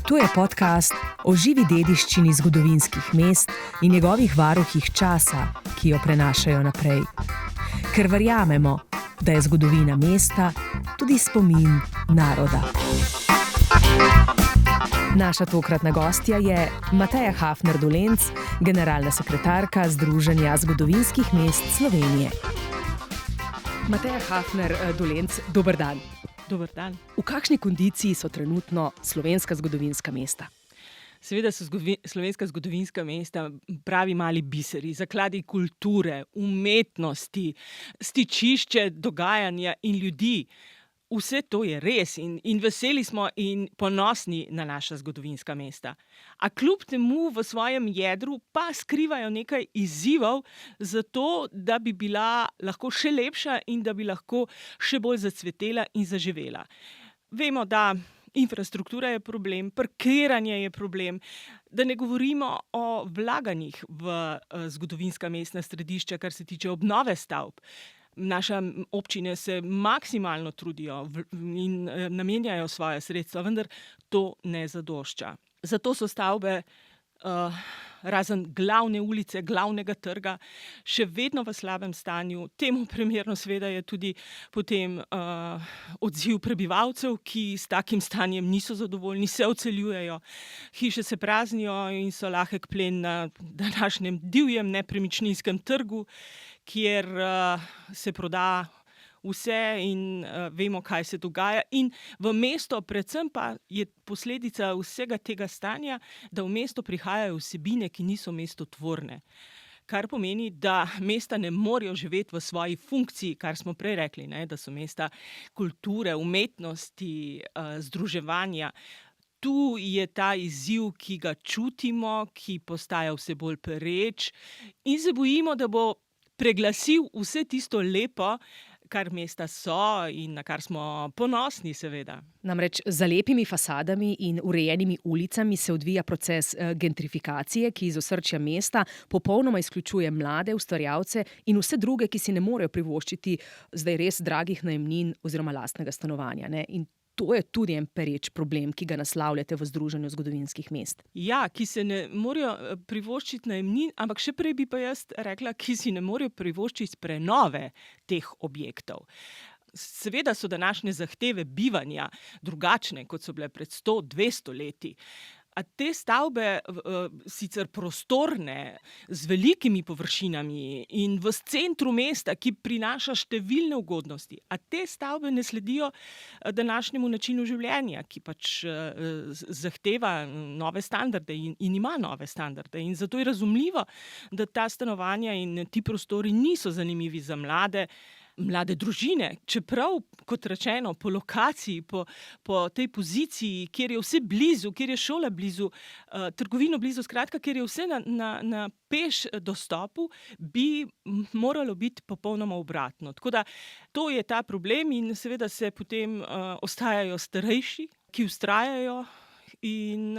To je podcast o živi dediščini zgodovinskih mest in njegovih varuhih časa, ki jo prenašajo naprej. Ker verjamemo, da je zgodovina mesta tudi spomin naroda. Naša tokratna gostja je Mateja Hafner-Dolenc, generalna sekretarka Združenja zgodovinskih mest Slovenije. Mateja Hafner-Dolenc, dober dan. Dober dan. V kakšni kondiciji so trenutno slovenska zgodovinska mesta? Seveda so slovenska zgodovinska mesta pravi mali biseri, zakladi kulture, umetnosti, stičišče dogajanja in ljudi. Vse to je res in veseli smo in ponosni na naša zgodovinska mesta. A kljub temu v svojem jedru pa skrivajo nekaj izzivov za to, da bi bila lahko še lepša in da bi lahko še bolj zacvetela in zaživela. Vemo, da infrastruktura je problem, parkiranje je problem, da ne govorimo o vlaganjih v zgodovinska mestna središča, kar se tiče obnove stavb. Naše občine se maksimalno trudijo in namenjajo svoje sredstva, vendar to ne zadošča. Zato so stavbe, razen glavne ulice, glavnega trga, še vedno v slabem stanju. Temu primerno seveda je tudi potem odziv prebivalcev, ki s takim stanjem niso zadovoljni, se odseljujejo, hiše se praznijo in so lahek plen na današnjem divjem nepremičninskem trgu, kjer se proda vse in vemo, kaj se dogaja. In v mesto, predvsem pa je posledica vsega tega stanja, da v mesto prihajajo vsebine, ki niso mestotvorne. Kar pomeni, da mesta ne morejo živeti v svoji funkciji, kar smo prej rekli, ne? Da so mesta kulture, umetnosti, združevanja. Tu je ta izziv, ki ga čutimo, ki postaja vse bolj pereč in se bojimo, da bo preglasil vse tisto lepo, kar mesta so in na kar smo ponosni, seveda. Namreč za lepimi fasadami in urejenimi ulicami se odvija proces gentrifikacije, ki iz osrčja mesta popolnoma izključuje mlade ustvarjalce in vse druge, ki si ne morejo privoščiti zdaj res dragih najemnin oziroma lastnega stanovanja, ne? In to je tudi en pereč problem, ki ga naslavljate v Združenju zgodovinskih mest. Ja, ki se ne morejo privoščiti najemnin, ampak še prej bi pa jaz rekla, ki si ne morejo privoščiti prenove teh objektov. Seveda so današnje zahteve bivanja drugačne, kot so bile pred 100-200 leti. A te stavbe, sicer prostorne, z velikimi površinami in v centru mesta, ki prinaša številne ugodnosti, a te stavbe ne sledijo današnjemu načinu življenja, ki pač zahteva nove standarde in ima nove standarde. In zato je razumljivo, da ta stanovanja in ti prostori niso zanimivi za mlade družine, čeprav, kot rečeno, po lokaciji, po tej poziciji, kjer je vse blizu, kjer je šola blizu, trgovino blizu, skratka, kjer je vse na peš dostopu, bi moralo biti popolnoma obratno. Tako da to je ta problem in seveda se potem ostajajo starejši, ki vztrajajo. In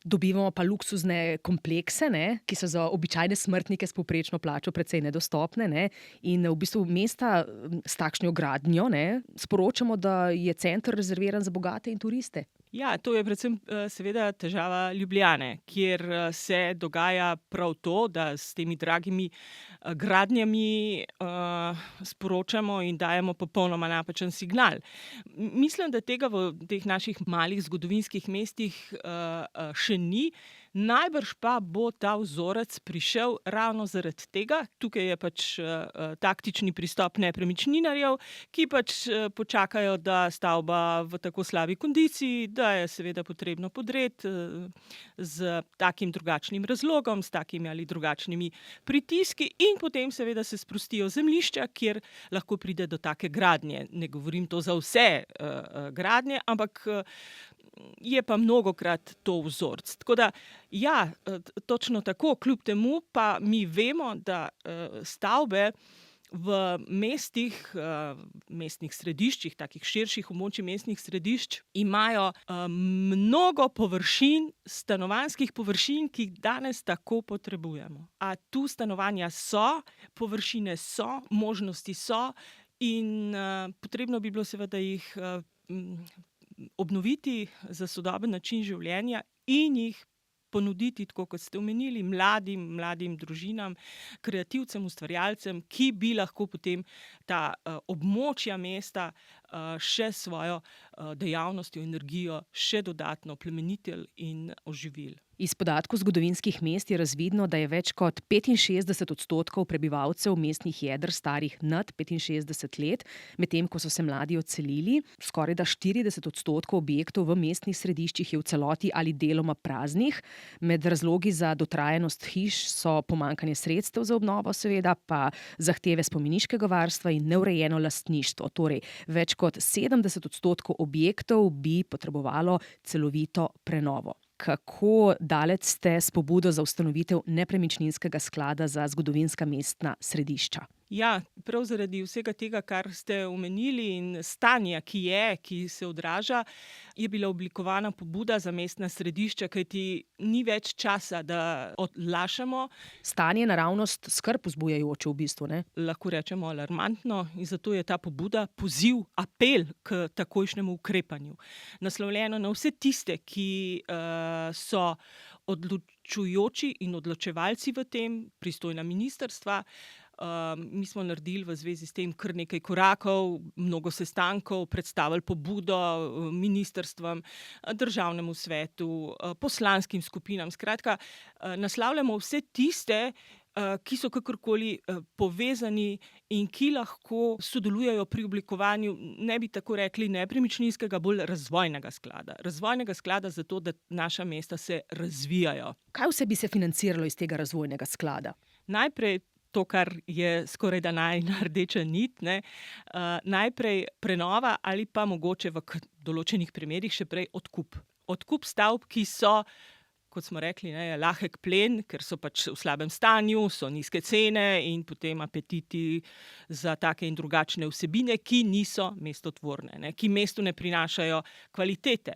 dobivamo pa luksuzne komplekse, ne, ki so za običajne smrtnike s povprečno plačo precej nedostopne, ne, in v bistvu mesta s takšno gradnjo, ne, sporočamo, da je center rezerviran za bogate in turiste. Ja, to je predvsem seveda težava Ljubljane, kjer se dogaja prav to, da s temi dragimi gradnjami sporočamo in dajemo popolnoma napačen signal. Mislim, da tega v teh naših malih zgodovinskih mestih še ni. Najbrž pa bo ta vzorec prišel ravno zaradi tega. Tukaj je pač taktični pristop nepremičninarjev, ki pač počakajo, da stavba v tako slabi kondiciji, da je seveda potrebno podreti z takim drugačnim razlogom, s takimi ali drugačnimi pritiski in potem seveda se sprostijo zemljišča, kjer lahko pride do take gradnje. Ne govorim to za vse gradnje, ampak je pa mnogokrat to vzorc. Tako da, ja, točno tako, kljub temu pa mi vemo, da stavbe v mestih, mestnih središčih, takih širših območij mestnih središč, imajo mnogo površin, stanovanjskih površin, ki jih danes tako potrebujemo. A tu stanovanja so, površine so, možnosti so in potrebno bi bilo seveda jih obnoviti za sodoben način življenja in jih ponuditi, tako kot ste omenili, mladim družinam, kreativcem, ustvarjalcem, ki bi lahko potem ta območja mesta še svojo dejavnostjo, energijo še dodatno plemenitili in oživili. Iz podatkov zgodovinskih mest je razvidno, da je več kot 65% prebivalcev mestnih jeder starih nad 65 let, medtem ko so se mladi odselili. Skorajda 40% objektov v mestnih središčih je v celoti ali deloma praznih. Med razlogi za dotrajanost hiš so pomanjkanje sredstev za obnovo, seveda, pa zahteve spomeniškega varstva in neurejeno lastništvo. Torej, več kot 70% objektov bi potrebovalo celovito prenovo. Kako daleč ste s pobudo za ustanovitev nepremičninskega sklada za zgodovinska mestna središča? Ja, prav zaradi vsega tega, kar ste omenili in stanja, ki se odraža, je bila oblikovana pobuda za mestna središča, kajti ni več časa, da odlašamo. Stanje je naravnost skrb vzbujajoče v bistvu, ne? Lahko rečemo alarmantno, in zato je ta pobuda poziv, apel k takojšnjemu ukrepanju. Naslovljeno na vse tiste, ki so odločujoči in odločevalci v tem, pristojna ministrstva. Mi smo naredili v zvezi s tem kar nekaj korakov, mnogo sestankov, predstavili pobudo ministrstvom, državnemu svetu, poslanskim skupinam. Skratka, naslavljamo vse tiste, ki so kakorkoli povezani in ki lahko sodelujejo pri oblikovanju, ne bi tako rekli nepremičninskega, bolj razvojnega sklada. Razvojnega sklada zato, da naša mesta se razvijajo. Kaj vse bi se financiralo iz tega razvojnega sklada? Najprej to, kar je skorajda najina rdeča nit, ne? Najprej prenova ali pa mogoče v določenih primerih še prej odkup. Odkup stavb, ki so, kot smo rekli, lahek plen, ker so pač v slabem stanju, so nizke cene in potem apetiti za take in drugačne vsebine, ki niso mestotvorne, ne, ki mestu ne prinašajo kvalitete.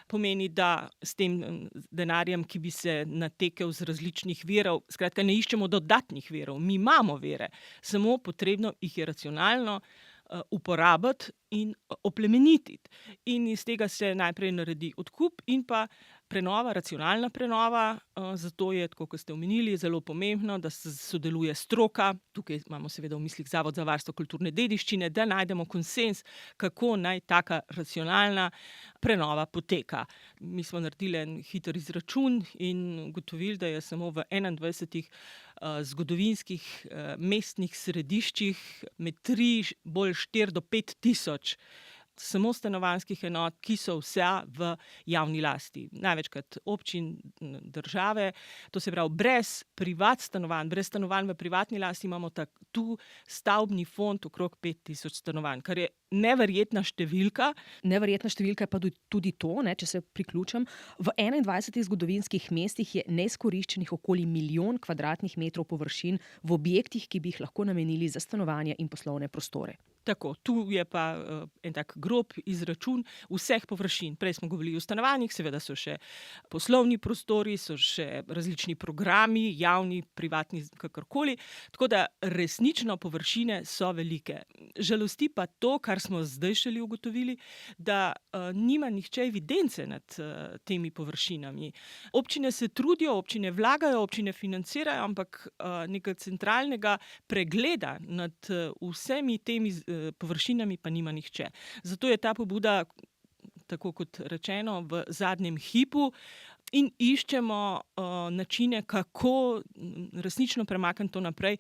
Pomeni, da s tem denarjem, ki bi se natekel z različnih virov, skratka ne iščemo dodatnih virov, mi imamo vire, samo potrebno jih je racionalno uporabiti in oplemenititi. In iz tega se najprej naredi odkup in pa prenova, racionalna prenova, zato je, tako kot ste omenili, zelo pomembno, da se sodeluje stroka. Tukaj imamo seveda v mislih Zavod za varstvo kulturne dediščine, da najdemo konsenz, kako naj taka racionalna prenova poteka. Mi smo naredili en hiter izračun in ugotovili, da je samo v 21 zgodovinskih mestnih središčih med 3, bolj 4 do 5 tisoč samo stanovanjskih enot, ki so vse v javni lasti. Največkrat občin, države, to se pravi brez brez stanovanj v privatni lasti imamo tu stavbni fond okrog 5000 stanovanj, kar je neverjetna številka. Neverjetna številka je pa tudi to, če se priključim. V 21 zgodovinskih mestih je neizkoriščenih okoli 1 milijon kvadratnih metrov površin v objektih, ki bi jih lahko namenili za stanovanja in poslovne prostore. Tako, tu je pa en tak grob izračun vseh površin. Prej smo govorili o stanovanjih, seveda so še poslovni prostori, so še različni programi, javni, privatni, kakorkoli. Tako da resnično površine so velike. Žalosti pa to, kar smo zdaj šele ugotovili, da nima nihče evidence nad temi površinami. Občine se trudijo, občine vlagajo, občine financirajo, ampak nekega centralnega pregleda nad vsemi temi površinami pa nima nihče. Zato je ta pobuda, tako kot rečeno, v zadnjem hipu in iščemo načine, kako resnično premakniti to naprej,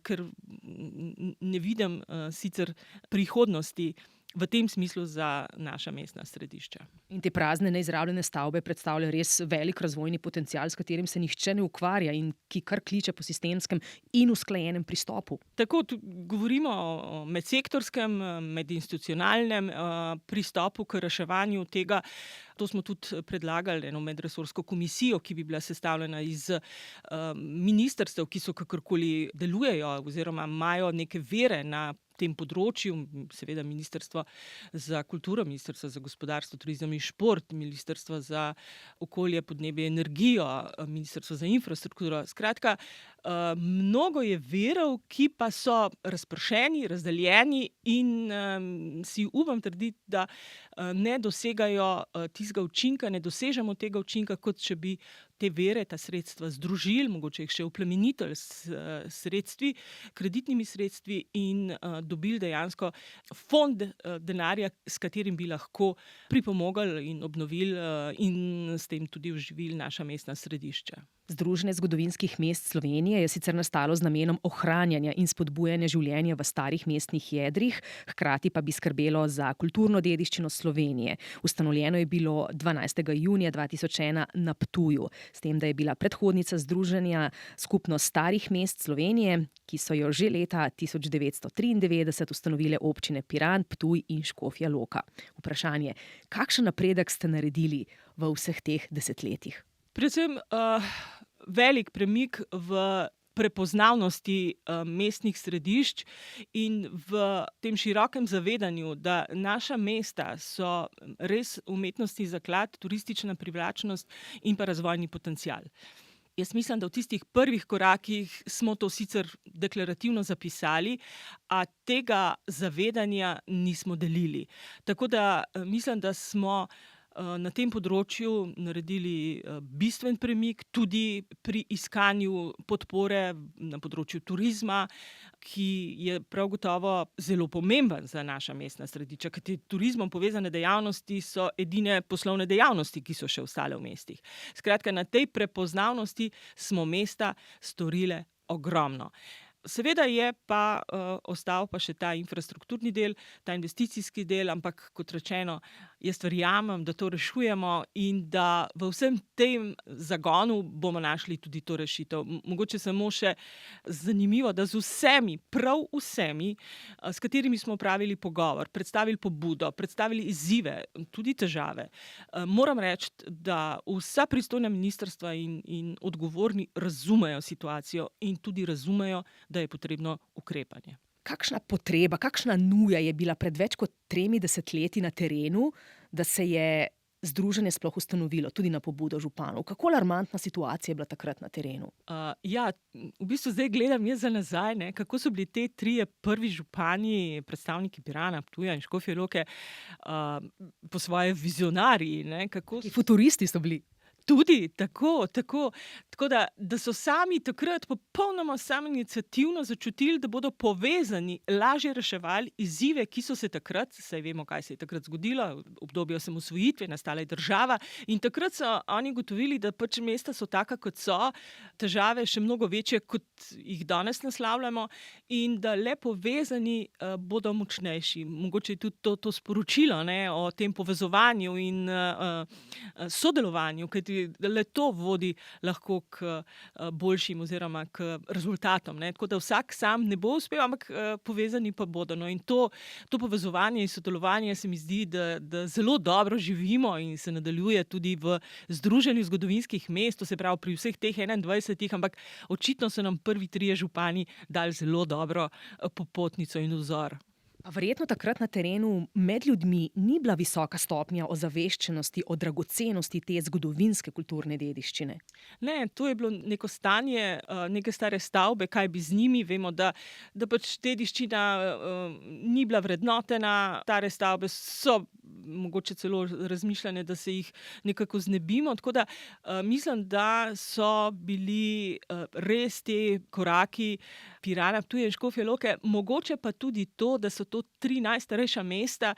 ker ne vidim sicer prihodnosti v tem smislu za naša mestna središča. In te prazne, neizrabljene stavbe predstavljajo res velik razvojni potencial, s katerim se nihče ne ukvarja in ki kar kliče po sistemskem in usklajenem pristopu. Tako, govorimo o medsektorskem, medinstitucionalnem pristopu k reševanju tega. To smo tudi predlagali eno medresorsko komisijo, ki bi bila sestavljena iz ministrstev, ki so kakorkoli delujejo oziroma imajo neke vire na tem področju, seveda Ministrstvo za kulturo, Ministrstvo za gospodarstvo, turizem in šport, Ministrstvo za okolje, podnebje, energijo, Ministrstvo za infrastrukturo. Skratka, mnogo je virov, ki pa so razpršeni, razdeljeni in si upam trditi, da ne dosegajo tistega učinka, ne dosežemo tega učinka, kot če bi te vire, ta sredstva združili, mogoče jih še oplemenitili s sredstvi, kreditnimi sredstvi in dobili dejansko fond denarja, s katerim bi lahko pripomogli in obnovili in s tem tudi oživili naša mestna središča. Združenje zgodovinskih mest Slovenije je sicer nastalo z namenom ohranjanja in spodbujanja življenja v starih mestnih jedrih, hkrati pa bi skrbelo za kulturno dediščino Slovenije. Ustanovljeno je bilo 12. junija 2001 na Ptuju, s tem, da je bila predhodnica združenja Skupnost starih mest Slovenije, ki so jo že leta 1993 ustanovile občine Piran, Ptuj in Škofja Loka. Vprašanje, kakšen napredek ste naredili v vseh teh desetletjih? Predvsem velik premik v prepoznavnosti mestnih središč in v tem širokem zavedanju, da naša mesta so res umetnostni zaklad, turistična privlačnost in pa razvojni potencial. Jaz mislim, da v tistih prvih korakih smo to sicer deklarativno zapisali, a tega zavedanja nismo delili. Tako da mislim, da smo na tem področju naredili bistven premik, tudi pri iskanju podpore na področju turizma, ki je prav gotovo zelo pomemben za naša mestna središča, kajti turizmom povezane dejavnosti so edine poslovne dejavnosti, ki so še ostale v mestih. Skratka, na tej prepoznavnosti smo mesta storile ogromno. Seveda je pa ostal pa še ta infrastrukturni del, ta investicijski del, ampak kot rečeno, jaz verjamem, da to rešujemo in da v vsem tem zagonu bomo našli tudi to rešitev. Mogoče samo še zanimivo, da z vsemi, prav vsemi, s katerimi smo opravili pogovor, predstavili pobudo, predstavili izzive, tudi težave, moram reči, da vsa pristojna ministrstva in odgovorni razumejo situacijo in tudi razumejo, da je potrebno ukrepanje. Kakšna potreba, kakšna nuja je bila pred več kot 3 desetletji na terenu, da se je združenje sploh ustanovilo, tudi na pobudo županov? Kako alarmantna situacija je bila takrat na terenu? V bistvu zdaj gledam jaz za nazaj, kako so bili te 3 prvi župani, predstavniki Pirana, Ptuja in Škofje Loke, po svoje vizionarji. Futuristi so bili. Tudi, tako. Tako da so sami takrat popolnoma samoiniciativno začutili, da bodo povezani, lažje reševali izzive, ki so se takrat, saj vemo, kaj se je takrat zgodilo, obdobje osamosvojitve, nastala je država in takrat so oni ugotovili, da pač mesta so taka, kot so, težave še mnogo večje, kot jih danes naslavljamo in da le povezani bodo močnejši. Mogoče je tudi to sporočilo, o tem povezovanju in sodelovanju, kajti le to vodi lahko k boljšim oziroma k rezultatom. Tako da vsak sam ne bo uspel, ampak povezani pa bodo. In to povezovanje in sodelovanje se mi zdi, da zelo dobro živimo in se nadaljuje tudi v Združenju zgodovinskih mest, to se pravi pri vseh teh 21, ampak očitno so nam prvi 3 župani dali zelo dobro popotnico in vzor. A verjetno takrat na terenu med ljudmi ni bila visoka stopnja ozaveščenosti o dragocenosti te zgodovinske kulturne dediščine? Ne, to je bilo neko stanje, neke stare stavbe, kaj bi z njimi. Vemo, da pač dediščina ni bila vrednotena, stare stavbe so mogoče celo razmišljane, da se jih nekako znebimo. Tako da mislim, da so bili res te koraki Pirana, Ptuja in Škofje Loke, mogoče pa tudi to, da so to 3 najstarejša mesta,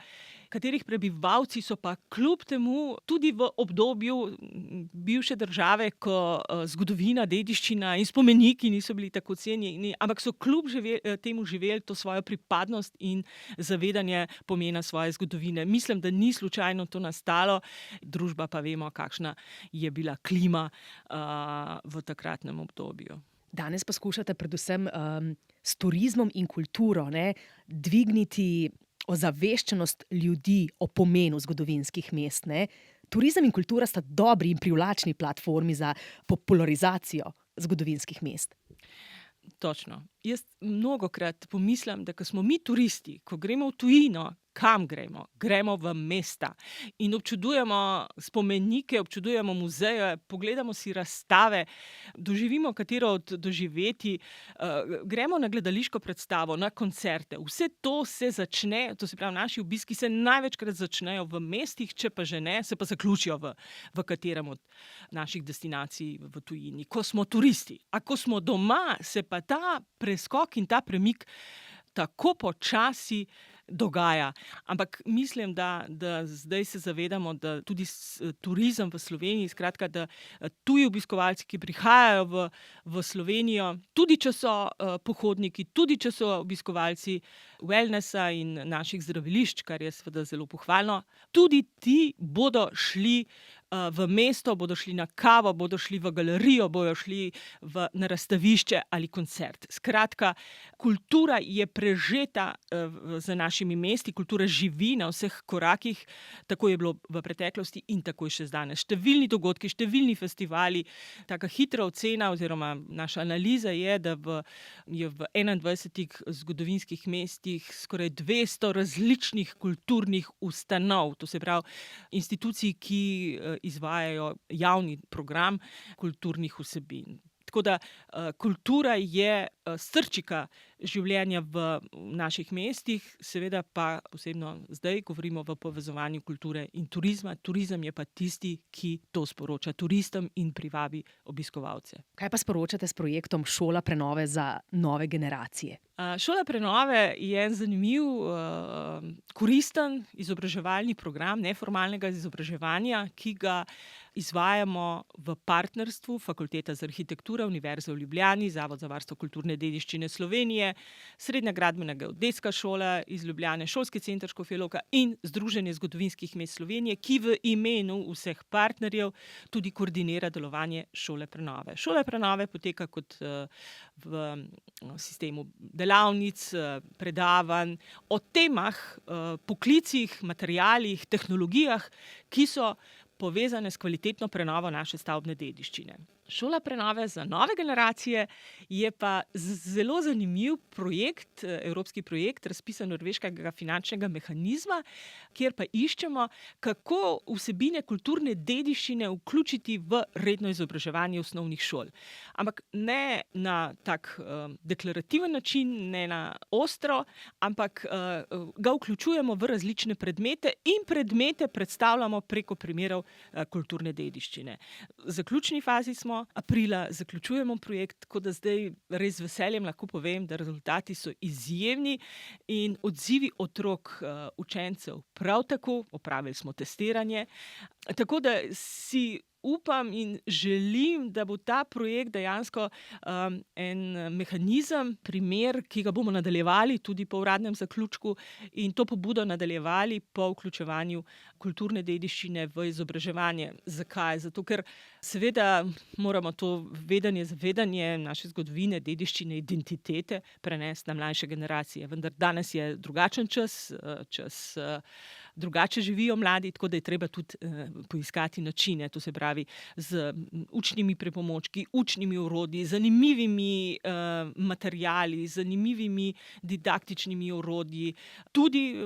katerih prebivalci so pa kljub temu tudi v obdobju bivše države, ko zgodovina, dediščina in spomeniki niso bili tako cenjeni, ampak so kljub temu živeli to svojo pripadnost in zavedanje pomena svoje zgodovine. Mislim, da ni slučajno to nastalo, družba pa vemo, kakšna je bila klima v takratnem obdobju. Danes poskušate predvsem s turizmom in kulturo dvigniti ozaveščenost ljudi o pomenu zgodovinskih mest. Turizem in kultura sta dobri in privlačni platformi za popularizacijo zgodovinskih mest. Točno. Jaz mnogokrat pomislim, da ko smo mi turisti, ko gremo v tujino, kam gremo? Gremo v mesta in občudujemo spomenike, občudujemo muzeje, pogledamo si razstave, doživimo katero od doživetij, gremo na gledališko predstavo, na koncerte. Vse to se začne, to se pravi, naši obiski se največkrat začnejo v mestih, če pa že ne, se pa zaključijo v katerem od naših destinacij v tujini, ko smo turisti. A ko smo doma, se pa ta preskok in ta premik tako počasi dogaja. Ampak mislim, da zdaj se zavedamo, da tudi turizem v Sloveniji, skratka, da tuji obiskovalci, ki prihajajo v Slovenijo, tudi če so pohodniki, tudi če so obiskovalci wellnessa in naših zdravilišč, kar je seveda zelo pohvalno, tudi ti bodo šli v mesto, bodo šli na kavo, bodo šli v galerijo, bodo šli na razstavišče ali koncert. Skratka, kultura je prežeta z našimi mesti, kultura živi na vseh korakih, tako je bilo v preteklosti in tako je še danes. Številni dogodki, številni festivali, taka hitra ocena oziroma naša analiza je, da je v 21 zgodovinskih mestih skoraj 200 različnih kulturnih ustanov, to se pravi institucij, ki izvajajo javni program kulturnih vsebin. Tako da kultura je srčika življenja v naših mestih, seveda pa posebno zdaj govorimo v povezovanju kulture in turizma. Turizem je pa tisti, ki to sporoča turistom in privabi obiskovalce. Kaj pa sporočate s projektom Šola prenove za nove generacije? Šola prenove je zanimiv, koristen izobraževalni program neformalnega izobraževanja, ki ga izvajamo v partnerstvu Fakulteta za arhitekturo Univerze v Ljubljani, Zavod za varstvo kulturne dediščine Slovenije, Srednja gradbena geodetska šola iz Ljubljane, Šolski center Škofja Loka in Združenje zgodovinskih mest Slovenije, ki v imenu vseh partnerjev tudi koordinira delovanje Šole prenove. Šola prenove poteka kot v sistemu delavnic, predavanj o temah, poklicih, materialih, tehnologijah, ki so povezane s kvalitetno prenovo naše stavbne dediščine. Šola prenove za nove generacije je pa zelo zanimiv projekt, evropski projekt, razpisan norveškega finančnega mehanizma, kjer pa iščemo, kako vsebine kulturne dediščine vključiti v redno izobraževanje osnovnih šol. Ampak ne na tak deklarativen način, ne na ostro, ampak ga vključujemo v različne predmete in predmete predstavljamo preko primerov kulturne dediščine. V zaključni fazi smo, aprila zaključujemo projekt, tako da zdaj res z veseljem lahko povem, da rezultati so izjemni in odzivi otrok, učencev prav tako, opravili smo testiranje, tako da si upam in želim, da bo ta projekt dejansko en mehanizem, primer, ki ga bomo nadaljevali tudi po uradnem zaključku in to pobudo nadaljevali po vključevanju kulturne dediščine v izobraževanje. Zakaj? Zato, ker seveda moramo to vedenje, zavedanje naše zgodovine, dediščine, identitete prenesti na mlajše generacije. Vendar danes je drugačen čas, drugače živijo mladi, tako da je treba tudi poiskati načine, to se pravi z učnimi pripomočki, učnimi orodji, zanimivimi materiali, zanimivimi didaktičnimi orodji, tudi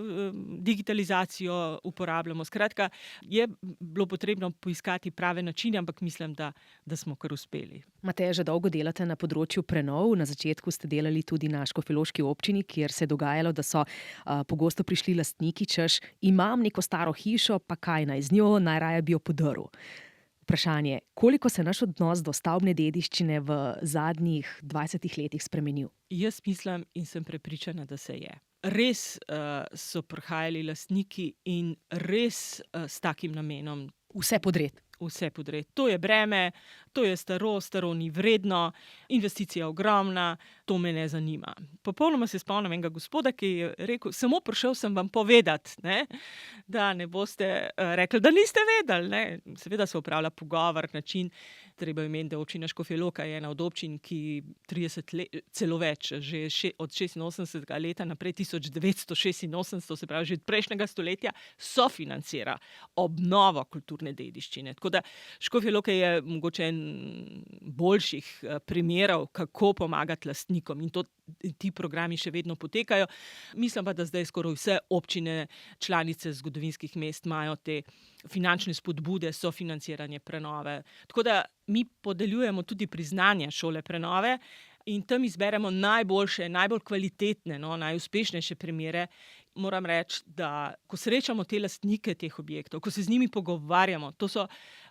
digitalizacijo uporabljamo. Skratka, je bilo potrebno poiskati prave načine, ampak mislim, da smo kar uspeli. Mateja, že dolgo delate na področju prenov. Na začetku ste delali tudi na škofjeloški občini, kjer se je dogajalo, da so pogosto prišli lastniki, češ, imam neko staro hišo, pa kaj naj z njo, najraje bi jo podrl. Vprašanje, koliko se naš odnos do stavbne dediščine v zadnjih 20 letih spremenil? Jaz mislim in sem prepričana, da se je. Res so prihajali lastniki in res s takim namenom. Vse podreti. Vse podreti. To je breme, to je staro ni vredno, investicija ogromna, to me ne zanima. Popolnoma se spomnim enega gospoda, ki je rekel, samo prišel sem vam povedati, ne, da ne boste rekli, da niste vedeli. Ne. Seveda se opravlja pogovor, način, treba imeti, da občina Škofja Loka je ena od občin, ki 30 let, celo več, že od 86. leta naprej, 1986, se pravi že od prejšnjega stoletja, sofinancira obnovo kulturne dediščine. Tako da Škofja Loka je mogoče en boljših primerov, kako pomagati lastnikom, in ti programi še vedno potekajo. Mislim pa, da zdaj skoraj vse občine, članice zgodovinskih mest imajo te finančne spodbude, sofinanciranje prenove. Tako da mi podeljujemo tudi priznanja šole prenove in tam izberemo najboljše, najbolj kvalitetne, najuspešnejše primere. Moram reči, da ko srečamo te lastnike teh objektov, ko se z njimi pogovarjamo, to so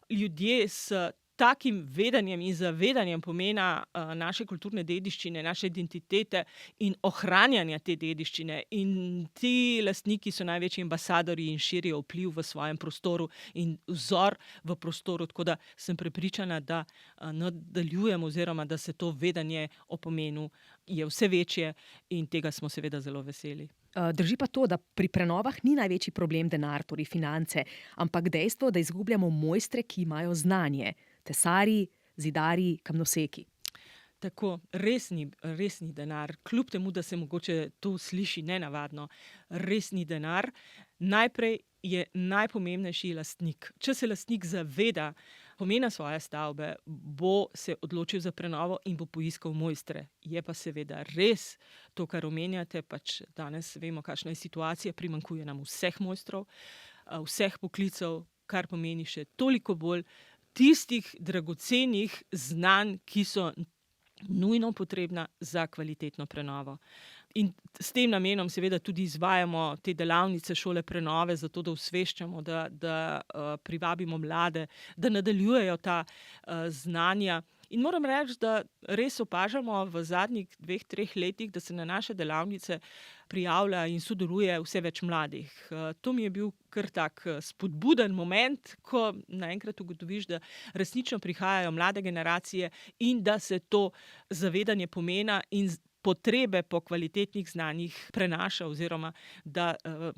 ljudje s takim vedenjem in zavedanjem pomena naše kulturne dediščine, naše identitete in ohranjanja te dediščine. In ti lastniki so največji ambasadorji in širijo vpliv v svojem prostoru in vzor v prostoru. Tako da sem prepričana, da nadaljujemo oziroma da se to vedenje o pomenu je vse večje in tega smo seveda zelo veseli. Drži pa to, da pri prenovah ni največji problem denar, torej finance, ampak dejstvo, da izgubljamo mojstre, ki imajo znanje. Tesarji, zidarji, kamnoseki. Tako, res ni denar. Kljub temu, da se mogoče to sliši nenavadno, res ni denar. Najprej je najpomembnejši lastnik. Če se lastnik zaveda pomena svoje stavbe, bo se odločil za prenovo in bo poiskal mojstre. Je pa seveda res to, kar omenjate, pač danes vemo, kakšna je situacija, primanjkuje nam vseh mojstrov, vseh poklicev, kar pomeni še toliko bolj tistih dragocenih znanj, ki so nujno potrebna za kvalitetno prenovo. In s tem namenom seveda tudi izvajamo te delavnice šole prenove, zato da osveščamo, da privabimo mlade, da nadaljujejo ta znanja. In moram reči, da res opažamo v zadnjih 2-3 letih, da se na naše delavnice prijavlja in sodeluje vse več mladih. To mi je bil kar tak spodbuden moment, ko naenkrat ugotoviš, da resnično prihajajo mlade generacije in da se to zavedanje pomena in potrebe po kvalitetnih znanjih prenaša oziroma da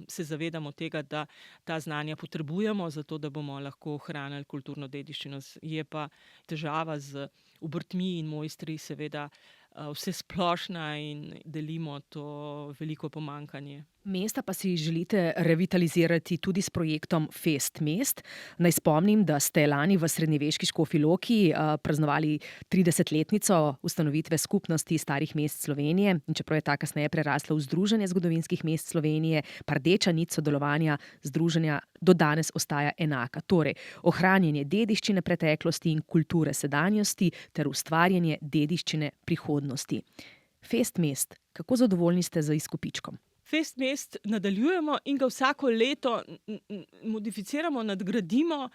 se zavedamo tega, da ta znanja potrebujemo, zato da bomo lahko ohranili kulturno dediščino. Je pa težava z obrtmi in mojstri seveda vse splošna in delimo to veliko pomanjkanje. Mesta pa si želite revitalizirati tudi s projektom Fest mest. Naj spomnim, da ste lani v srednjeveški Škofji Loki praznovali 30-letnico ustanovitve Skupnosti starih mest Slovenije. In čeprav je ta kasneje prerasla v Združenje zgodovinskih mest Slovenije, pa rdeča nit sodelovanja združenja do danes ostaja enaka. Torej, ohranjanje dediščine preteklosti in kulture sedanjosti ter ustvarjanje dediščine prihodnosti. Fest mest, kako zadovoljni ste z izkupičkom? Fest mest nadaljujemo in ga vsako leto modificiramo, nadgradimo,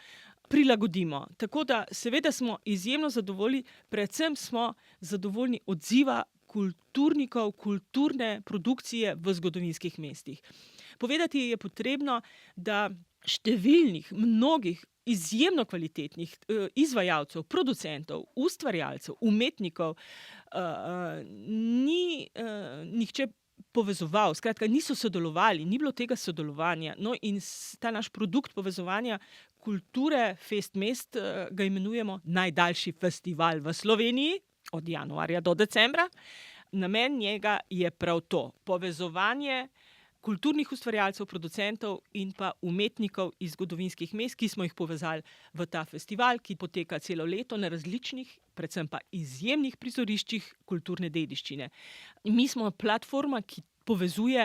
prilagodimo. Tako da seveda smo izjemno zadovoljni, predvsem smo zadovoljni odziva kulturnikov, kulturne produkcije v zgodovinskih mestih. Povedati je potrebno, da številnih, mnogih izjemno kvalitetnih izvajalcev, producentov, ustvarjalcev, umetnikov ni nihče povezoval, skratka niso sodelovali, ni bilo tega sodelovanja. No in ta naš produkt povezovanja kulture Fest mest ga imenujemo najdaljši festival v Sloveniji, od januarja do decembra. Namen njega je prav to, povezovanje kulturnih ustvarjalcev, producentov in pa umetnikov iz zgodovinskih mest, ki smo jih povezali v ta festival, ki poteka celo leto na različnih, predvsem pa izjemnih prizoriščih kulturne dediščine. Mi smo platforma, ki povezuje,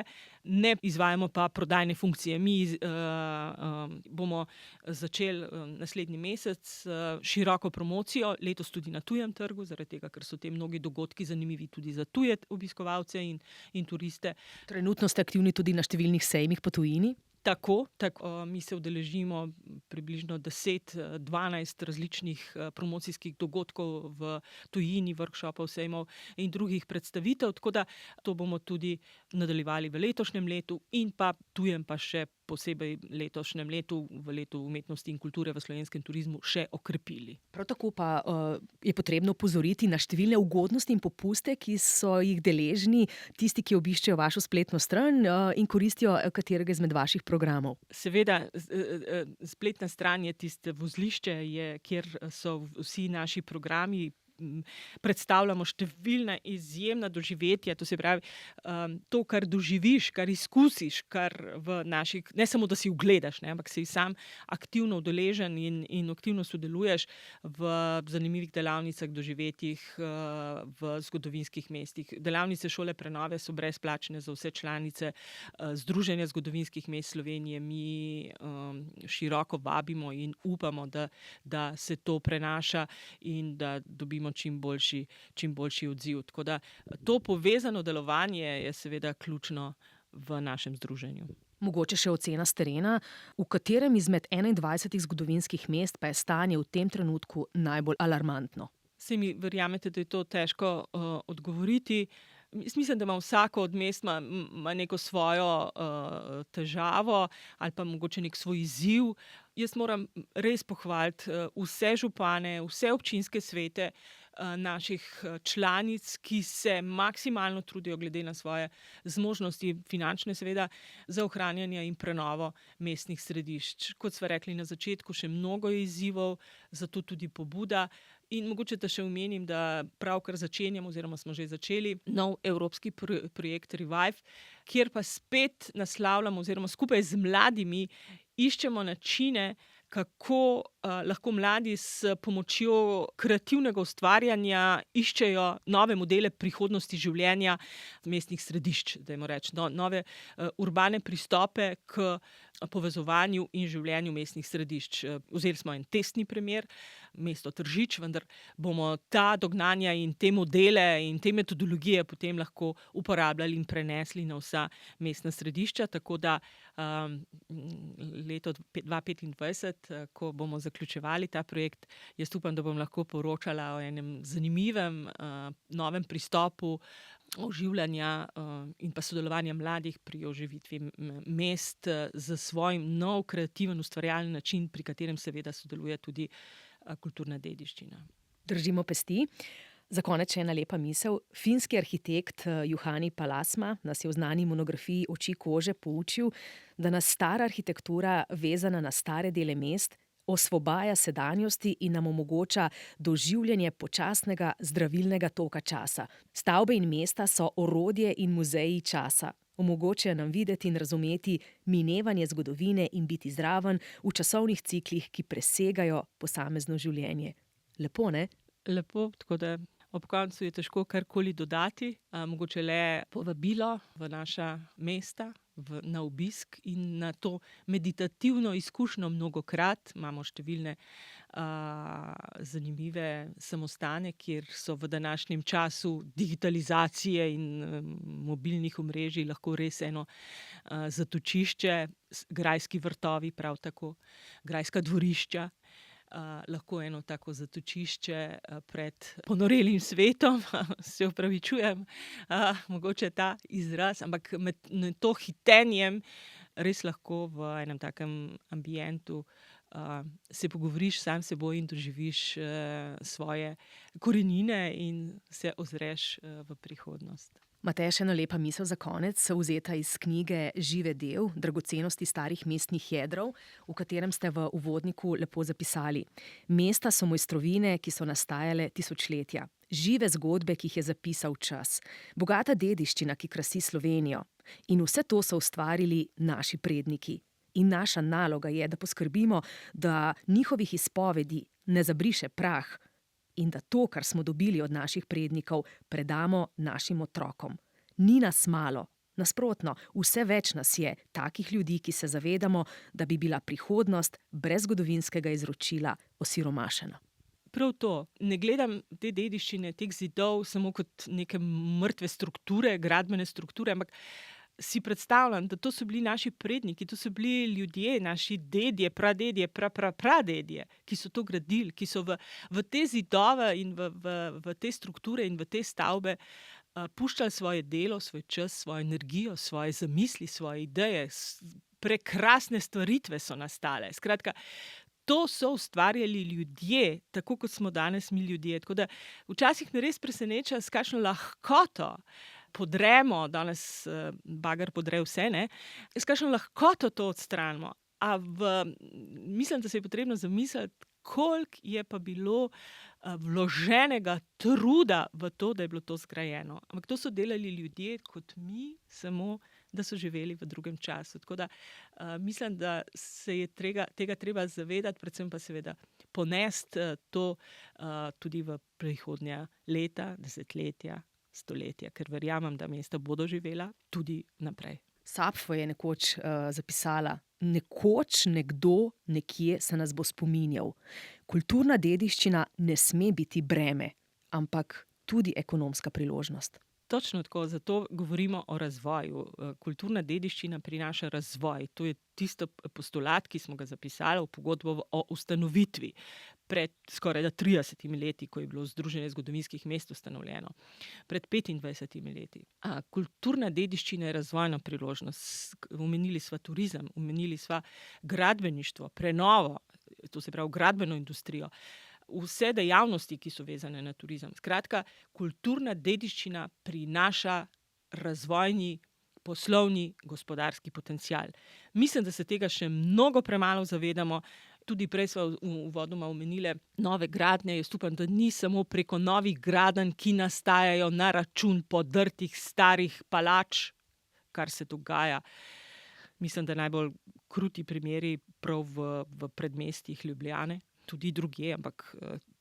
ne izvajamo pa prodajne funkcije. Mi bomo začeli naslednji mesec široko promocijo, letos tudi na tujem trgu, zaradi tega, ker so te mnogi dogodki zanimivi tudi za tuje obiskovalce in turiste. Trenutno ste aktivni tudi na številnih sejmih po tujini? Tako, mi se udeležimo približno 10-12 različnih promocijskih dogodkov v tujini, workshopov, sejmov in drugih predstavitev, tako da to bomo tudi nadaljevali v letošnjem letu in pa tujem pa še posebej letošnjem letu, v letu umetnosti in kulture v slovenskem turizmu še okrepili. Prav tako pa je potrebno opozoriti na številne ugodnosti in popuste, ki so jih deležni tisti, ki obiščejo vašo spletno stran in koristijo katerega izmed vaših programov. Seveda, spletna stran je tiste vozlišče, kjer so vsi naši programi predstavljamo številna izjemna doživetja, to se pravi, to, kar doživiš, kar izkusiš, kar v naših, ne samo, da si ugledaš, ne, ampak si sam aktivno udeležen in aktivno sodeluješ v zanimivih delavnicah, doživetjih v zgodovinskih mestih. Delavnice šole prenove so brezplačne za vse članice Združenja zgodovinskih mest Slovenije. Mi široko vabimo in upamo, da se to prenaša in da dobimo čim boljši odziv. Tako da to povezano delovanje je seveda ključno v našem združenju. Mogoče še ocena s terena, v katerem izmed 21 zgodovinskih mest pa je stanje v tem trenutku najbolj alarmantno? Saj mi verjamete, da je to težko odgovoriti. Mislim, da ima vsako od mest ima neko svojo težavo ali pa mogoče nek svoj izziv. Jaz moram res pohvaliti vse župane, vse občinske svete naših članic, ki se maksimalno trudijo glede na svoje zmožnosti, finančne seveda, za ohranjanje in prenovo mestnih središč. Kot sva rekli na začetku, še mnogo je izzivov, zato tudi pobuda. In mogoče da še omenim, da pravkar začenjamo oziroma smo že začeli nov evropski projekt Revive, kjer pa spet naslavljamo oziroma skupaj z mladimi iščemo načine, kako lahko mladi s pomočjo kreativnega ustvarjanja iščejo nove modele prihodnosti življenja mestnih središč, dajmo reči, nove urbane pristope k povezovanju in življenju mestnih središč. Vzeli smo en testni primer, mesto Tržič, vendar bomo ta dognanja in te modele in te metodologije potem lahko uporabljali in prenesli na vsa mestna središča, tako da leto 2025, ko bomo zaključevali ta projekt, jaz upam, da bom lahko poročala o enem zanimivem novem pristopu oživljanja in pa sodelovanja mladih pri oživitvi mest z svojim nov kreativen ustvarjalni način, pri katerem seveda sodeluje tudi kulturna dediščina. Držimo pesti. Za konec še ena lepa misel. Finski arhitekt Juhani Palasma nas je v znani monografiji Oči kože poučil, da nas stara arhitektura, vezana na stare dele mest, osvobaja sedanjosti in nam omogoča doživljanje počasnega zdravilnega toka časa. Stavbe in mesta so orodje in muzeji časa. Omogočajo nam videti in razumeti minevanje zgodovine in biti zraven v časovnih ciklih, ki presegajo posamezno življenje. Lepo, ne? Lepo, tako da ob koncu je težko karkoli dodati, mogoče le povabilo v naša mesta, na obisk in na to meditativno izkušnjo mnogokrat. Imamo številne zanimive samostane, kjer so v današnjem času digitalizacije in mobilnih omrežij lahko res eno zatočišče, grajski vrtovi prav tako, grajska dvorišča. Lahko eno tako zatočišče pred ponorelim svetom, se opravičujem, mogoče ta izraz, ampak med to hitenjem res lahko v enem takem ambientu se pogovoriš sam s seboj in doživiš svoje korenine in se ozreš v prihodnost. Mateja, še ena lepa misel za konec, vzeta iz knjige Žive del, dragocenosti starih mestnih jedrov, v katerem ste v uvodniku lepo zapisali: mesta so mojstrovine, ki so nastajale tisočletja. Žive zgodbe, ki jih je zapisal čas. Bogata dediščina, ki krasi Slovenijo. In vse to so ustvarili naši predniki. In naša naloga je, da poskrbimo, da njihovih izpovedi ne zabriše prah, in da to, kar smo dobili od naših prednikov, predamo našim otrokom. Ni nas malo, nasprotno, vse več nas je, takih ljudi, ki se zavedamo, da bi bila prihodnost brez zgodovinskega izročila osiromašena. Prav to. Ne gledam te dediščine, teh zidov samo kot neke mrtve strukture, gradbene strukture, ampak si predstavljam, da to so bili naši predniki, to so bili ljudje, naši dedje, pradedje, pradedje, ki so to gradili, ki so v te zidove in v te strukture in v te stavbe puščali svoje delo, svoj čas, svojo energijo, svoje zamisli, svoje ideje. Prekrasne stvaritve so nastale. Skratka, to so ustvarjali ljudje, tako kot smo danes mi ljudje. Tako da včasih me res preseneča, s kakšno lahkoto podremo, danes bager podre vse, ne? S kakšno lahkoto to odstranimo. Mislim, da se je potrebno zamisliti, koliko je pa bilo vloženega truda v to, da je bilo to zgrajeno. Ampak to so delali ljudje kot mi, samo da so živeli v drugem času. Tako da mislim, da se je tega treba zavedati, predvsem pa seveda ponesti to tudi v prihodnja leta, desetletja, stoletja, ker verjamem, da mesta bodo živela tudi naprej. Sapfo je nekoč zapisala: nekoč nekdo nekje se nas bo spominjal. Kulturna dediščina ne sme biti breme, ampak tudi ekonomska priložnost. Točno tako, zato govorimo o razvoju. Kulturna dediščina prinaša razvoj. To je tisto postulat, ki smo ga zapisali v pogodbo o ustanovitvi pred skoraj 30 leti, ko je bilo Združenje zgodovinskih mest ustanovljeno. Pred 25 leti. Kulturna dediščina je razvojna priložnost. Omenili sva turizem, omenili sva gradbeništvo, prenovo, to se pravi gradbeno industrijo. Vse dejavnosti, ki so vezane na turizem. Skratka, kulturna dediščina prinaša razvojni, poslovni, gospodarski potencial. Mislim, da se tega še mnogo premalo zavedamo. Tudi prej sva uvodoma omenile nove gradnje. Jaz upam, da ni samo preko novih gradenj, ki nastajajo na račun podrtih starih palač, kar se dogaja. Mislim, da najbolj kruti primeri prav v predmestjih Ljubljane. Tudi drugje, ampak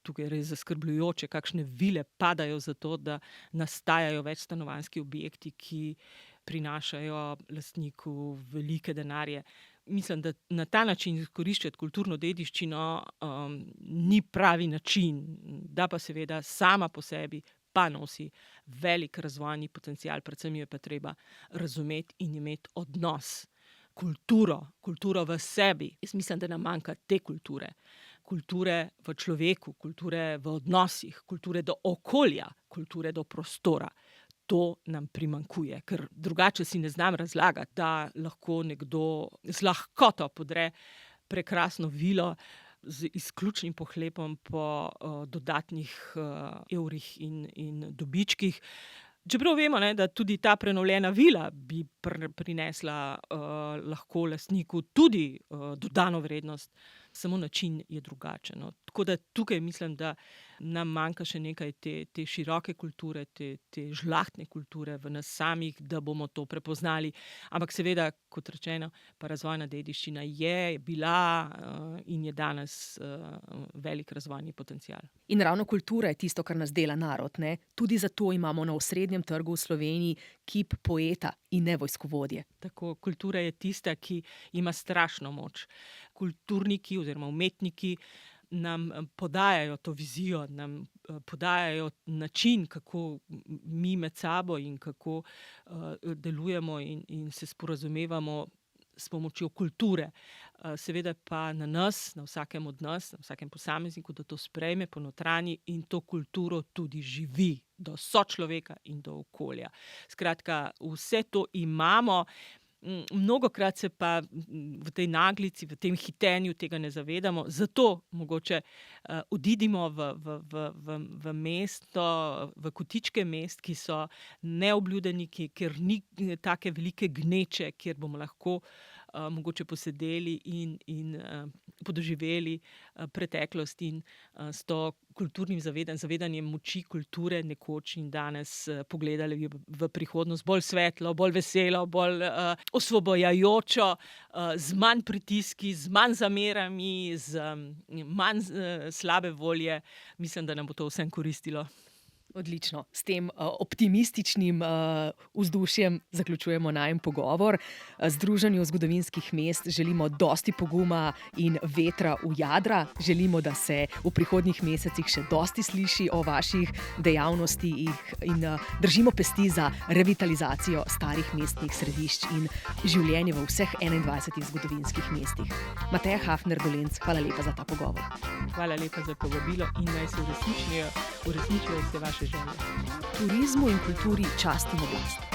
tukaj je res zaskrbljujoče, kakšne vile padajo za to, da nastajajo večstanovanjski objekti, ki prinašajo lastniku velike denarje. Mislim, da na ta način izkoriščati kulturno dediščino ni pravi način, da pa seveda sama po sebi pa nosi velik razvojni potencial, predvsem jo je pa treba razumeti in imeti odnos. Kulturo v sebi. Jaz mislim, da nam manjka te kulture. Kulture v človeku, kulture v odnosih, kulture do okolja, kulture do prostora. To nam primanjkuje, ker drugače si ne znam razlagati, da lahko nekdo z lahkoto podre prekrasno vilo z izključnim pohlepom po dodatnih evrih in dobičkih. Čeprav vemo, da tudi ta prenovljena vila bi prinesla lahko lastniku tudi dodano vrednost, samo način je drugačen. Tako da tukaj mislim, da nam manjka še nekaj te široke kulture, te žlahtne kulture v nas samih, da bomo to prepoznali. Ampak seveda, kot rečeno, pa razvojna dediščina je bila in je danes velik razvojni potencial. In ravno kultura je tisto, kar nas dela narod, ne? Tudi zato imamo na osrednjem trgu v Sloveniji kip poeta in ne vojskovodje. Tako, kultura je tista, ki ima strašno moč. Kulturniki oziroma umetniki nam podajajo to vizijo, nam podajajo način, kako mi med sabo in kako delujemo in se sporazumevamo s pomočjo kulture. Seveda pa na nas, na vsakem od nas, na vsakem posamezniku, da to sprejme, ponotranji in to kulturo tudi živi do sočloveka in do okolja. Skratka, vse to imamo. Mnogokrat se pa v tej naglici, v tem hitenju tega ne zavedamo, zato mogoče odidimo v mesto, v kotičke mest, ki so neobljudeni, kjer ni take velike gneče, kjer bomo lahko mogoče posedeli in podoživeli preteklost in s to kulturnim zavedanjem moči kulture nekoč in danes pogledali v prihodnost bolj svetlo, bolj veselo, bolj osvobojajočo, z manj pritiski, z manj zamerami, z manj slabe volje. Mislim, da nam bo to vsem koristilo. Odlično. S tem optimističnim vzdušjem zaključujemo najin pogovor. Združenju zgodovinskih mest želimo dosti poguma in vetra v jadra. Želimo, da se v prihodnjih mesecih še dosti sliši o vaših dejavnostih in držimo pesti za revitalizacijo starih mestnih središč in življenje v vseh 21 zgodovinskih mestih. Mateja Hafner-Dolenc, hvala lepa za ta pogovor. Hvala lepa za povabilo in naj se uresničijo se vaše želje. Turizmu in kulturi čast in oblast.